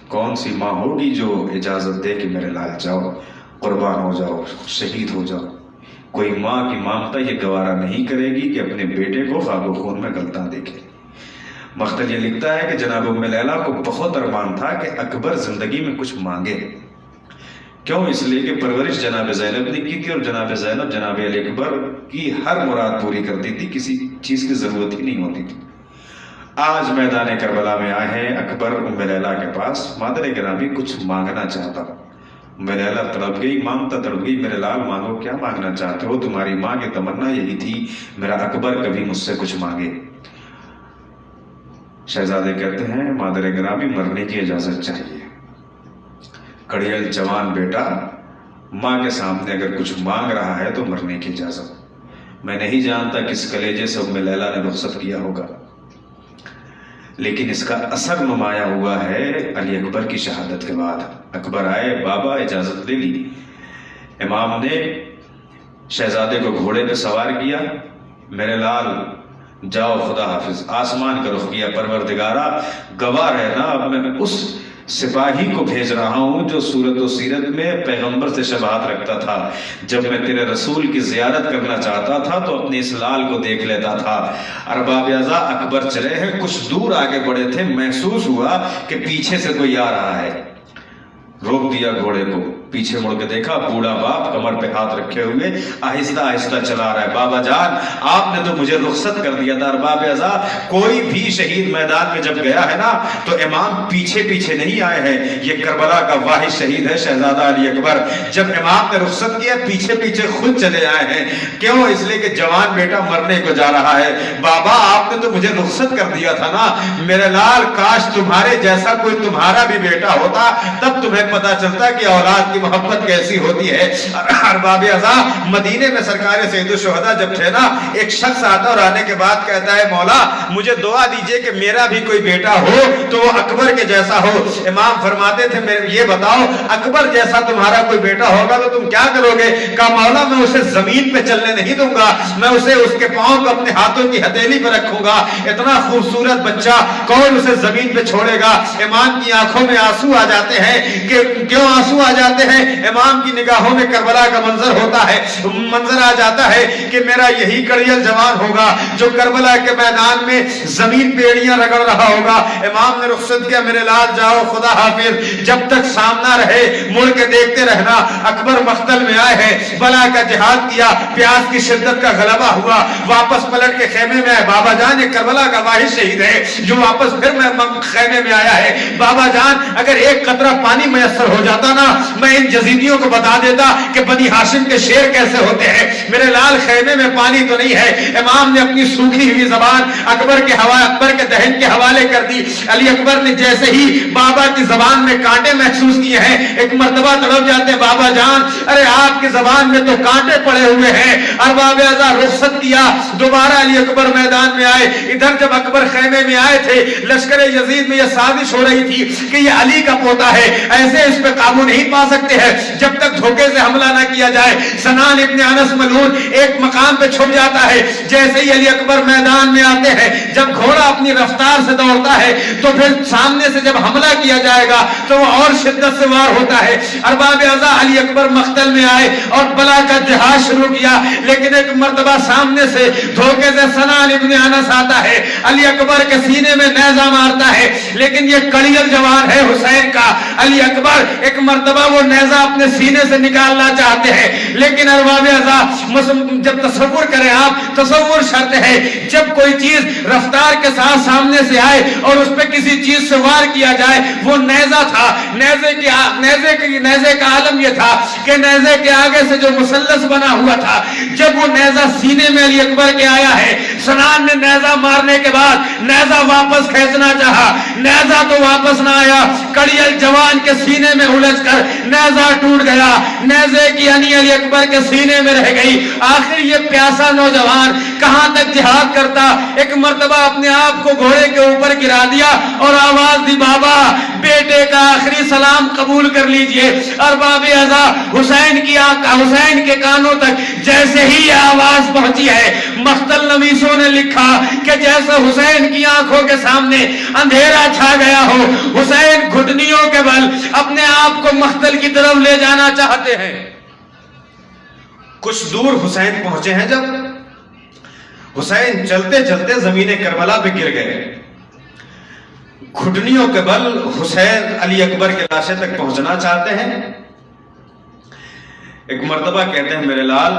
کون سی ماں ہوگی جو اجازت دے کہ میرے لال جاؤ، قربان ہو جاؤ، شہید ہو جاؤ؟ کوئی ماں کی مامتا یہ گوارا نہیں کرے گی کہ اپنے بیٹے کو خاک و خون میں گلتا دیکھے۔ مقتل یہ لکھتا ہے کہ جناب ام لیلہ کو بہت ارمان تھا کہ اکبر زندگی میں کچھ مانگے۔ کیوں؟ اس لیے کہ پرورش جناب زینب نے کی تھی، اور جناب زینب جناب علی اکبر کی ہر مراد پوری کرتی تھی، کسی چیز کی ضرورت ہی نہیں ہوتی تھی۔ آج میدان کربلا میں آئے ہیں اکبر ام لیلہ کے پاس، مادر گرامی کچھ مانگنا چاہتا۔ ام لیلہ تڑپ گئی، مانگتا تڑپ گئی، میرے لال مانگو، کیا مانگنا چاہتے ہو؟ تمہاری ماں کی تمنا یہی تھی میرا اکبر کبھی مجھ سے کچھ مانگے۔ شہزادے کہتے ہیں مادر گرامی مرنے کی اجازت چاہیے، کڑیل جوان بیٹا ماں کے سامنے اگر کچھ مانگ رہا ہے تو مرنے کی اجازت۔ میں نہیں جانتا کس کلیجے سے ام لیلہ نے رخصت کیا ہوگا، لیکن اس کا اثر نمایاں ہوا ہے علی اکبر کی شہادت کے بعد۔ اکبر آئے، بابا اجازت لے لی۔ امام نے شہزادے کو گھوڑے پہ سوار کیا، میرے لال جاؤ خدا حافظ، آسمان کا رخ کیا، پروردگارا گواہ رہنا اب میں اس سپاہی کو بھیج رہا ہوں جو صورت و سیرت میں پیغمبر سے شباہت رکھتا تھا۔ جب میں تیرے رسول کی زیارت کرنا چاہتا تھا تو اپنے اس لال کو دیکھ لیتا تھا۔ ارباب اعضاء اکبر چلے ہیں، کچھ دور آگے بڑھے تھے، محسوس ہوا کہ پیچھے سے کوئی آ رہا ہے، روک دیا گھوڑے کو، پیچھے مڑ کے دیکھا، بوڑھا باپ کمر پہ ہاتھ رکھے ہوئے آہستہ آہستہ چلا رہا ہے۔ بابا جان آپ نے تو مجھے رخصت کر دیا تھا۔ ارباب اعضاء کوئی بھی شہید میدان میں جب گیا ہے نا تو امام پیچھے پیچھے نہیں آئے ہیں، یہ کربلا کا واحد شہید ہے شہزادہ علی اکبر۔ جب امام نے رخصت کیا پیچھے پیچھے خود چلے آئے ہیں۔ کیوں؟ اس لیے کہ جوان بیٹا مرنے کو جا رہا ہے۔ بابا آپ نے تو مجھے رخصت کر دیا تھا نا، میرے لال کاش تمہارے جیسا کوئی تمہارا بھی بیٹا ہوتا، تب تمہیں پتا چلتا کہ اولاد کی محبت کیسی ہوتی ہے۔ ارباب اعضاء مدینے میں سرکار سید الشہداء جب تھے نا، ایک شخص آتا اور آنے کے بعد کہتا ہے مولا مجھے دعا دیجئے کہ میرا بھی کوئی بیٹا ہو تو وہ اکبر کے جیسا ہو۔ امام فرماتے تھے یہ بتاؤ اکبر جیسا تمہارا کوئی بیٹا ہوگا تو تم کیا کرو گے؟ کہا مولا میں اسے زمین پہ چلنے نہیں دوں گا، میں اسے اس کے پاؤں کو اپنے ہاتھوں کی ہتھیلی پہ رکھوں گا۔ اتنا خوبصورت بچہ کون اسے زمین پہ چھوڑے گا؟ امام کی آنکھوں میں آنسو آ جاتے ہیں کہ کیوں آنسو آ جاتے ہیں؟ امام کی نگاہوں میں کربلا کا منظر ہوتا ہے، منظر آ جاتا ہے کہ میرا یہی کڑیل جوان ہوگا جو کربلا کے میدان میں زمین پہ ایڑیاں رگڑ رہا ہوگا۔ امام نے رخصت کیا، میرے لال جاؤ خدا حافظ، جب تک سامنا رہے مڑ کے دیکھتے رہنا۔ اکبر مقتل میں آئے ہیں، بلا کا جہاد کیا، پیاس کی شدت کا غلبہ ہوا، واپس پلٹ کے خیمے میں آئے۔ بابا جان یہ کربلا کا واحد شہید ہے جو واپس پھر خیمے میں آیا ہے۔ بابا جان اگر ایک قطرہ پانی میسر ہو جاتا نا میں ان جزیدیوں کو بتا دیتا کہ بنی ہاشم کے شیر کیسے ہوتے ہیں۔ میرے لال خیمے میں پانی تو نہیں ہے۔ امام نے اپنی سوکھی ہوئی زبان اکبر کے دہن کے حوالے کر دی۔ علی اکبر نے جیسے ہی بابا کی زبان میں کانٹے محسوس کیے ہیں ایک مرتبہ تڑپ جاتے ہیں، بابا جان ارے آپ کی زبان میں تو کانٹے پڑے ہوئے ہیں۔ ارباب اعضاء رخصت کیا، دوبارہ علی اکبر میدان میں آئے۔ ادھر جب اکبر خیمے میں آئے تھے لشکر یزید میں یہ سازش ہو رہی تھی کہ یہ علی کا پوتا ہے، ایسے اس پہ قابو نہیں پا سکتے ہیں جب تک دھوکے سے حملہ نہ کیا جائے۔ سنان ابن انس ملعون ایک مقام پہ چھپ جاتا ہے، جیسے ہی علی اکبر میدان میں آتے ہیں جب گھوڑا اپنی رفتار سے دوڑتا ہے تو پھر سامنے سے جب حملہ کیا جائے گا تو وہ اور شدت سے وار ہوتا ہے۔ ارباب اعضاء علی اکبر مقتل میں آئے اور بلا کا جہاد شروع کیا، لیکن ایک مرتبہ سامنے سے دھوکے سے سنان ابن انس آتا ہے، علی اکبر کے سینے میں نیزہ مارتا ہے، لیکن یہ کڑیل جوان ہے حسین کا۔ علی اکبر ایک مرتبہ وہ نیزہ اپنے سینے سے نکالنا چاہتے ہیں، لیکن ارباب اعضاء جب تصور کریں آپ، تصور شرط ہے جب کوئی چیز رفتار کے ساتھ سامنے سے آئے اور اس پہ کسی چیز سے وار کیا جائے، وہ نیزہ تھا، نیزے کا عالم یہ تھا کہ نیزے کے آگے سے جو مثلث بنا ہوا تھا، جب وہ نیزہ سینے میں علی اکبر کے آیا ہے، سنان نے نیزہ مارنے کے بعد نیزہ واپس کھینچنا چاہا، نیزہ تو واپس نہ آیا، کڑیل جوان کے سینے میں الجھ کر نیزہ ٹوٹ گیا، نیزے کی انی علی اکبر کے سینے میں رہ گئی۔ آخر یہ پیاسا نوجوان کہاں تک جہاد کرتا؟ ایک مرتبہ اپنے آپ کو گھوڑے کے اوپر گرا دیا اور آواز دی بابا بیٹے کا آخری سلام قبول کر لیجئے۔ ارباب اعضاء حسین کے کانوں تک جیسے ہی یہ آواز پہنچی ہے، مقتل نویسوں نے لکھا کہ جیسے حسین کی آنکھوں کے سامنے اندھیرا چھا گیا ہو، حسین گھٹنیوں کے بل اپنے آپ کو مقتل کی طرف لے جانا چاہتے ہیں۔ کچھ دور حسین پہنچے ہیں جب حسین چلتے چلتے زمین کربلا پہ گر گئے. گھٹنیوں کے بل حسین علی اکبر کے لاشے تک پہنچنا چاہتے ہیں. ایک مرتبہ کہتے ہیں میرے لال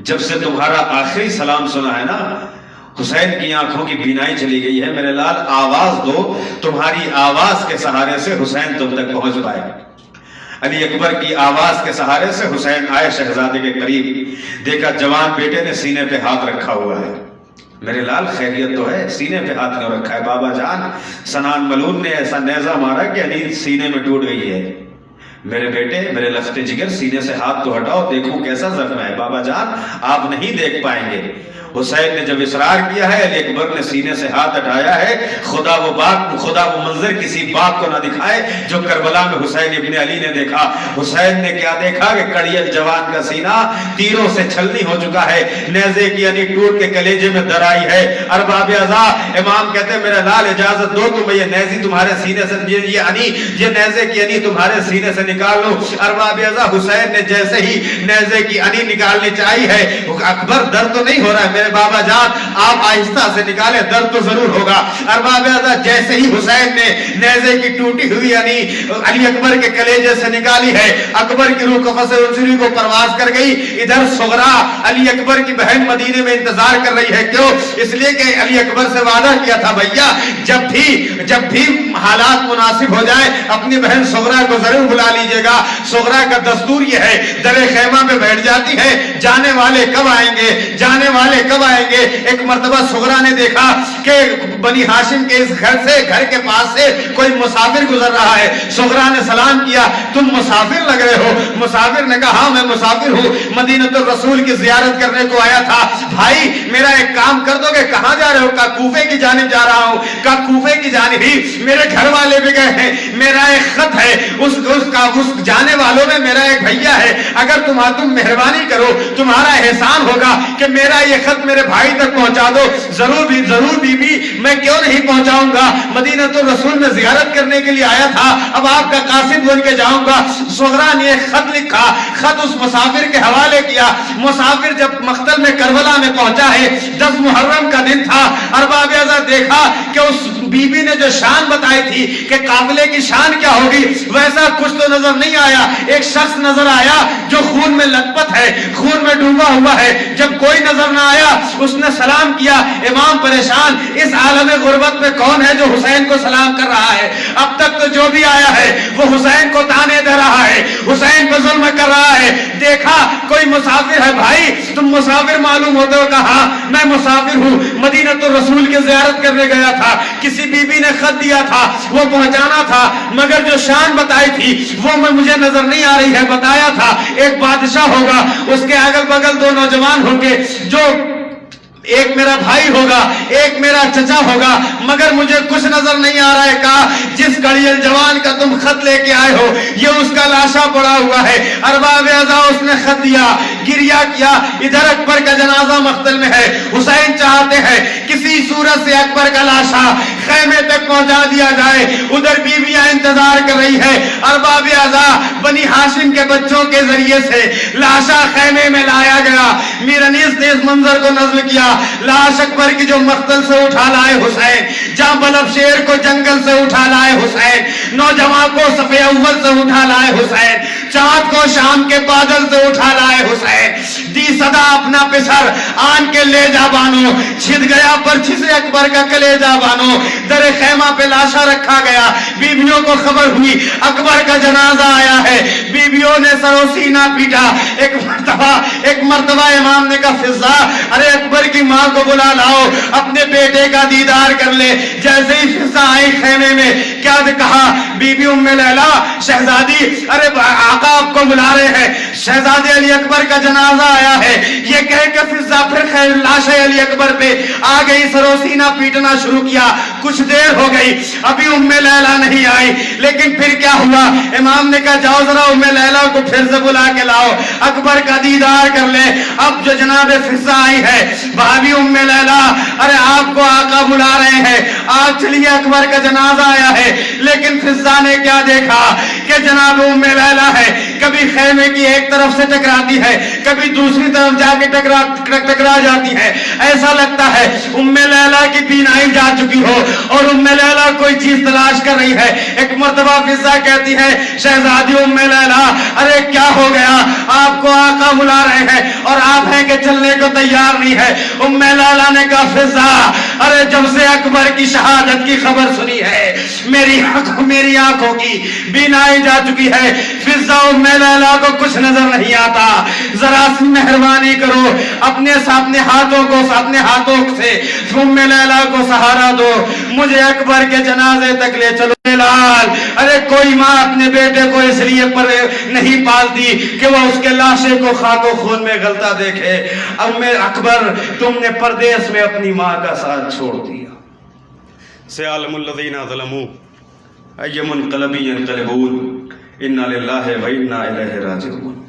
جب سے تمہارا آخری سلام سنا ہے نا حسین کی آنکھوں کی بینائی چلی گئی ہے. میرے لال آواز دو, تمہاری آواز کے سہارے سے حسین تم تک پہنچ پائے. علی اکبر کی آواز کے سہارے سے حسین آئے شہزادے کے قریب. دیکھا جوان بیٹے نے سینے پہ ہاتھ رکھا ہوا ہے. میرے لال خیریت تو ہے, سینے پہ ہاتھ کیوں رکھا ہے؟ بابا جان سنان ملون نے ایسا نیزہ مارا کہ انیل سینے میں ٹوٹ گئی ہے. میرے بیٹے میرے لخت جگر سینے سے ہاتھ تو ہٹاؤ, دیکھو کیسا زخم ہے. بابا جان آپ نہیں دیکھ پائیں گے. حسین نے جب اصرار کیا ہے, علی اکبر نے سینے سے ہاتھ ہٹایا ہے. خدا وہ منظر کسی باپ کو نہ دکھائے جو کربلا میں حسین ابن علی نے دیکھا. حسین نے کیا دیکھا کہ کڑیل جوان کا سینہ تیروں سے چھلنی ہو چکا ہے, نیزے کی یعنی ٹوٹ کے کلیجے میں درائی ہے. ارباب اعضا امام کہتے ہیں میرا لال اجازت دو تم یہ نیزی تمہارے سینے سے یہ نیزے کی یعنی تمہارے سینے سے نکال لو. ارباب اعضا حسین نے جیسے ہی نیزے کی یعنی نکالنی چاہی ہے, اکبر درد تو نہیں ہو رہا ہے میرے بابا جان آپ آہستہ سے نکالے, درد تو ضرور ہوگا. ارباب اعضا جیسے ہی حسین نے نیزے کی ٹوٹی ہوئی یعنی علی اکبر کے کلیجے سے نکالی ہے, اکبر کی روح قفس انصری کو پرواز کر گئی. ادھر صغرا علی اکبر کی بہن مدینے میں انتظار کر رہی ہے. کیوں؟ اس لیے کہ علی اکبر سے وعدہ کیا تھا بھیا جب بھی حالات مناسب ہو جائے اپنی بہن صغرا کو ضرور بلا لیجئے گا. صغرا کا دستور یہ ہے در خیمہ میں بیٹھ جاتی ہے, جانے والے کب آئیں گے جانے والے کب آئیں گے. ایک مرتبہ صغرا نے دیکھا کہ بنی ہاشم کے اس گھر کے پاس سے کوئی مسافر گزر رہا ہے. صغرا نے سلام کیا, تم مسافر لگ رہے ہو. مسافر نے کہا ہاں میں مسافر ہوں, مدینۃ الرسول کی زیارت کرنے کو آیا تھا. بھائی میرا ایک کام کر دو گے؟ کہاں جا رہے ہو؟ کہا کوفے کی جانب جا رہا ہوں. کہا کوفے کی جانب ہی میرے گھر والے بھی گئے ہیں, میرا ایک خط ہے اس جانے والوں میں میرا ایک بھیا ہے, اگر تم مہربانی کرو تمہارا احسان ہوگا کہ میرا یہ خط میرے بھائی تک پہنچا دو. ضرور بی بی میں کیوں نہیں پہنچاؤں گا, مدینۃ الرسول میں زیارت کرنے کے لیے آیا تھا, اب آپ کا قاصد بن کے جاؤں گا. صغرا نے ایک خط لکھا, خط اس مسافر کے حوالے کیا. مسافر جب مقتل میں کربلا میں پہنچا ہے 10 محرم کا دن تھا. ارباب اعضا دیکھا کہ اس بی بی نے جو شان بتائی تھی کہ قافلے کی شان کیا ہوگی ویسا کچھ تو نظر نہیں آیا. ایک شخص نظر آیا جو خون میں لطپت ہے, خون میں ڈوبا ہوا ہے. جب کوئی نظر نہ آیا اس نے سلام کیا. امام پریشان, اس عالم غربت میں کون ہے جو حسین کو سلام کر رہا ہے؟ اب تک تو جو بھی آیا ہے وہ حسین کو تانے دے رہا ہے, حسین پہ ظلم کر رہا ہے. دیکھا کوئی مسافر ہے. بھائی تم مسافر معلوم ہوتے ہو؟ کہا میں مسافر ہوں, مدینۃ الرسول کی زیارت کرنے گیا تھا. کسی بی بی نے خط دیا تھا وہ پہنچانا تھا, مگر جو شان بتائی تھی وہ مجھے نظر نہیں آ رہی ہے. بتایا تھا ایک بادشاہ ہوگا, اس کے اگل بگل 2 نوجوان ہوں گے, جو ایک میرا بھائی ہوگا ایک میرا چچا ہوگا, مگر مجھے کچھ نظر نہیں آ رہا ہے. کہا جس کڑیل جوان کا تم خط لے کے آئے ہو یہ اس کا لاشا پڑا ہوا ہے. ارباب اعضا اس نے خط دیا, گریا کیا. ادھر اکبر کا جنازہ مقتل میں ہے, حسین چاہتے ہیں کسی صورت سے اکبر کا لاشا خیمے تک پہنچا دیا جائے. ادھر بیویاں انتظار کر رہی ہے. ارباب اعضا بنی ہاشم کے بچوں کے ذریعے سے لاشا خیمے میں لایا گیا. میر انیس نے اس منظر کو نظم کیا. لاش اکبر کی جو مقتل سے اٹھا لائے حسین, جہاں بلب شیر کو جنگل سے اٹھا لائے حسین, نوجوان کو صفے اول سے اٹھا لائے حسین, چاند کو شام کے بادل سے اٹھا لائے حسین. دی صدا اپنا پسر آن کے لے جا بانو, چھد گیا پرچھی سے اکبر کا کلیجہ بانو. در خیمہ پہ لاشا رکھا گیا. بیویوں کو خبر ہوئی اکبر کا جنازہ آیا ہے. بیویوں نے سر و سینہ پیٹا. ایک مرتبہ امام نے کہا فضا ارے اکبر کی ماں کو بلا لاؤ, اپنے بیٹے کا دیدار کر لے. جیسے ہی فضا آئی خیمے میں کیا کہا, بی بی ام لیلا شہزادی ارے آقا آپ کو بلا رہے ہیں, شہزادے علی اکبر کا جنازہ آیا ہے. یہ کہہ کہ فضا پھر لاش علی اکبر پہ آ گئی, سر و سینہ پیٹنا شروع کیا. کچھ دیر ہو گئی ابھی ام لیلا نہیں آئی, لیکن پھر کیا ہوا, امام نے کہا جاؤ ذرا ام لیلا کو پھر سے بلا کے لاؤ, اکبر کا دیدار کر لے. اب جو جناب فضا آئی ہے بھابھی ام لیلا, ارے آپ کو آقا آقا بلا رہے ہیں آپ چلیے اکبر کا جنازہ آیا ہے. لیکن فضا نے کیا دیکھا کہ جناب ام لیلا ہے کبھی خیمے کی ایک طرف سے ٹکراتی ہے کبھی دوسری طرف جا کے ٹکرا جاتی ہے. ایسا لگتا ہے ام لیلا کی بینائی جا چکی ہو اور ام لیلا کوئی چیز تلاش کر رہی ہے. ایک مرتبہ فضا کہتی ہے شہزادی ام لیلا ارے کیا ہو گیا آپ کو آقا بلا رہے ہیں اور آپ ہیں کہ چلنے کو تیار نہیں ہے. ام لیلا نے کہا فضا ارے جب سے اکبر کی شہادت کی خبر سنی ہے میری آنکھوں کی بینائی جا چکی ہے. فضا ام لیلا کو کچھ نظر نہیں آتا. ذرا سی مہربانی کرو اپنے ہاتھوں سے ام لیلا کو سہارا دو مجھے اکبر کے جنازے تک لے چلو. لال ارے کوئی ماں اپنے بیٹے کو اس لیے نہیں پالتی کہ وہ اس کے لاشے کو خاک و خون میں غلطہ دیکھے. اب میں اکبر تم نے پردیس میں اپنی ماں کا ساتھ چھوڑ دیا. سيعلم الذين ظلموا أي منقلب ينقلبون إنا لله وإنا إليه راجعون.